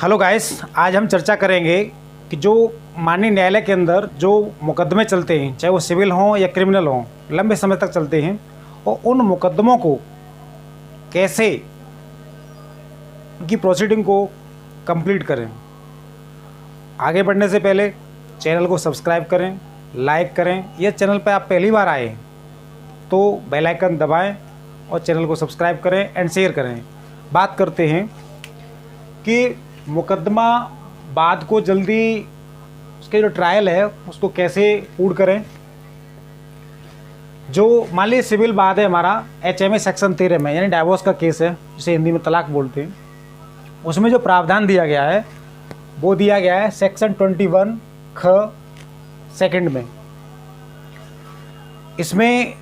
Hello guys, आज हम चर्चा करेंगे कि जो माननीय न्यायालय के अंदर जो मुकदमे चलते हैं, चाहे वो सिविल हों या क्रिमिनल हों, लंबे समय तक चलते हैं, और उन मुकदमों को कैसे उनकी प्रोसीडिंग को कंप्लीट करें। आगे बढ़ने से पहले चैनल को सब्सक्राइब करें, लाइक करें। यह चैनल पर आप पहली बार आए तो बेल आइकन दबाएं और चैनल को सब्सक्राइब करें एंड शेयर करें। बात करते हैं कि मुकदमा बाद को जल्दी उसके जो ट्रायल है उसको कैसे पूर्ण करें। जो मान लीजिए सिविल बाद है हमारा HMA सेक्शन 13 में, यानी डाइवोर्स का केस है जिसे हिंदी में तलाक बोलते हैं, उसमें जो प्रावधान दिया गया है वो दिया गया है सेक्शन 21 ख सेकंड में। इसमें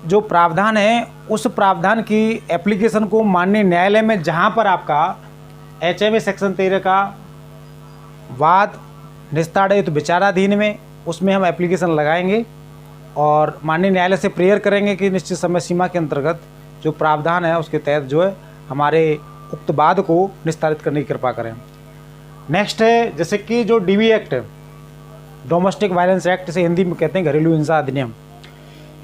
जो प्रावधान है उस प्रावधान की एप्लीकेशन को माननीय न्यायालय में जहाँ पर आपका HMA सेक्शन 13 का वाद निस्तारित विचाराधीन में, उसमें हम एप्लीकेशन लगाएंगे और माननीय न्यायालय से प्रेयर करेंगे कि निश्चित समय सीमा के अंतर्गत जो प्रावधान है उसके तहत जो है हमारे उक्त वाद को निस्तारित करने की कृपा करें। नेक्स्ट है जैसे कि जो DV एक्ट है, डोमेस्टिक वायलेंस एक्ट, इसे हिंदी में कहते हैं घरेलू हिंसा अधिनियम।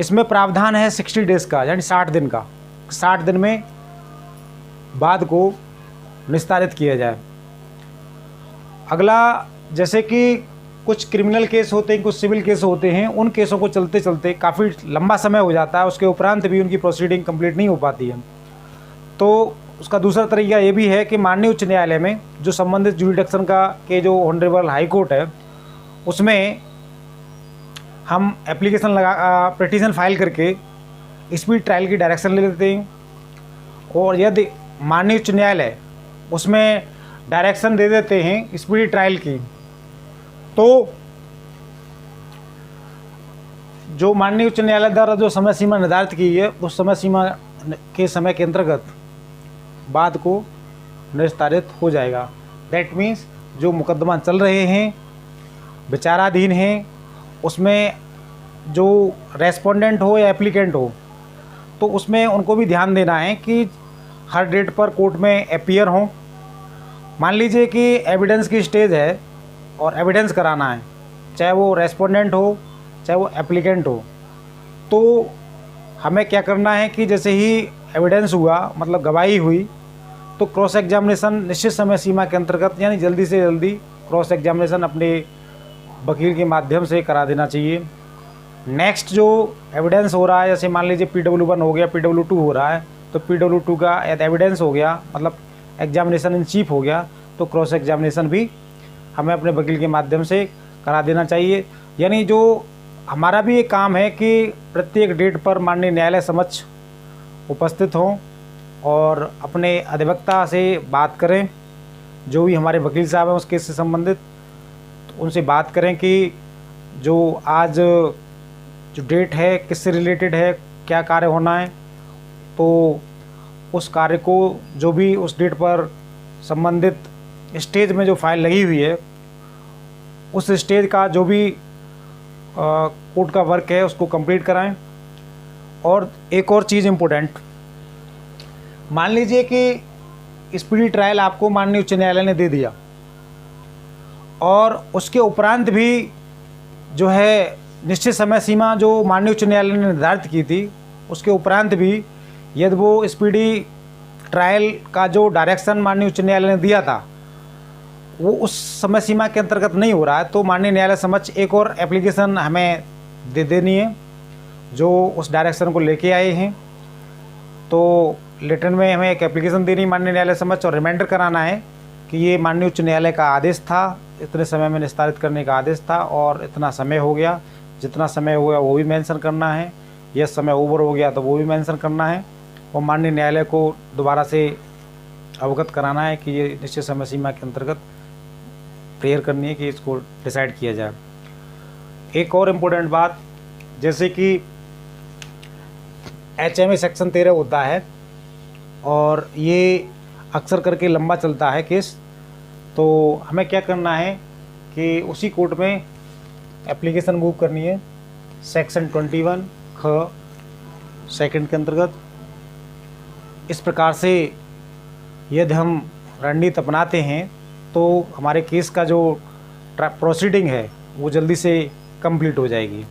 इसमें प्रावधान है 60 डेज़ का, यानी 60 दिन का। 60 दिन में वाद को निस्तारित किया जाए। अगला जैसे कि कुछ क्रिमिनल केस होते हैं, कुछ सिविल केस होते हैं, उन केसों को चलते चलते काफ़ी लंबा समय हो जाता है, उसके उपरांत भी उनकी प्रोसीडिंग कंप्लीट नहीं हो पाती है। तो उसका दूसरा तरीका ये भी है कि माननीय उच्च न्यायालय में जो संबंधित जुरिडिक्शन का के जो ऑनरेबल हाई कोर्ट है उसमें हम एप्लीकेशन पिटीशन फाइल करके स्पीड ट्रायल की डायरेक्शन ले लेते हैं। और यदि माननीय उच्च न्यायालय उसमें डायरेक्शन दे देते हैं स्पीडी ट्रायल की, तो जो माननीय उच्च न्यायालय द्वारा जो समय सीमा निर्धारित की है उस समय सीमा के समय के अंतर्गत वाद को निस्तारित हो जाएगा। दैट मीन्स जो मुकदमा चल रहे हैं, विचाराधीन हैं, उसमें जो रेस्पोंडेंट हो या एप्लीकेंट हो, तो उसमें उनको भी ध्यान देना है कि हर डेट पर कोर्ट में अपीयर हों। मान लीजिए कि एविडेंस की स्टेज है और एविडेंस कराना है, चाहे वो रेस्पोंडेंट हो चाहे वो एप्लीकेंट हो, तो हमें क्या करना है कि जैसे ही एविडेंस हुआ, मतलब गवाही हुई, तो क्रॉस एग्जामिनेशन निश्चित समय सीमा के अंतर्गत, यानी जल्दी से जल्दी क्रॉस एग्जामिनेशन अपने वकील के माध्यम से करा देना चाहिए। नेक्स्ट जो एविडेंस हो रहा है, जैसे मान लीजिए PW1 हो गया, PW2 हो रहा है, तो PW2 का एविडेंस हो गया, मतलब एग्जामिनेशन इन चीफ हो गया, तो क्रॉस एग्जामिनेशन भी हमें अपने वकील के माध्यम से करा देना चाहिए। यानी जो हमारा भी एक काम है कि प्रत्येक डेट पर माननीय न्यायालय समक्ष उपस्थित हों और अपने अधिवक्ता से बात करें, जो भी हमारे वकील साहब हैं उस केस से संबंधित, तो उनसे बात करें कि जो आज जो डेट है किससे रिलेटेड है, क्या कार्य होना है, तो उस कार्य को जो भी उस डेट पर संबंधित स्टेज में जो फाइल लगी हुई है उस स्टेज का जो भी कोर्ट का वर्क है उसको कंप्लीट कराएं। और एक और चीज़ इम्पोर्टेंट, मान लीजिए कि स्पीडी ट्रायल आपको माननीय उच्च न्यायालय ने दे दिया और उसके उपरांत भी जो है निश्चित समय सीमा जो माननीय उच्च न्यायालय ने निर्धारित की थी, उसके उपरांत भी यदि वो स्पीडी ट्रायल का जो डायरेक्शन माननीय उच्च न्यायालय ने दिया था वो उस समय सीमा के अंतर्गत नहीं हो रहा है, तो माननीय न्यायालय समक्ष एक और एप्लीकेशन हमें दे देनी है जो उस डायरेक्शन को लेके आए हैं। तो लेटर में हमें एक एप्लीकेशन देनी माननीय न्यायालय समक्ष और रिमाइंडर कराना है कि ये माननीय उच्च न्यायालय का आदेश था, इतने समय में निस्तारित करने का आदेश था और इतना समय हो गया, जितना समय हो गया वो भी मेंशन करना है, यह समय ओवर हो गया तो वो भी मेंशन करना है, और माननीय न्यायालय को दोबारा से अवगत कराना है कि ये निश्चित समय सीमा के अंतर्गत प्रेयर करनी है कि इसको डिसाइड किया जाए। एक और इम्पोर्टेंट बात, जैसे कि HMA सेक्शन 13 होता है और ये अक्सर करके लंबा चलता है केस, तो हमें क्या करना है कि उसी कोर्ट में एप्लीकेशन मूव करनी है सेक्शन 21 ख सेकंड के अंतर्गत। इस प्रकार से यदि हम रणनीति अपनाते हैं तो हमारे केस का जो प्रोसीडिंग है वो जल्दी से कंप्लीट हो जाएगी।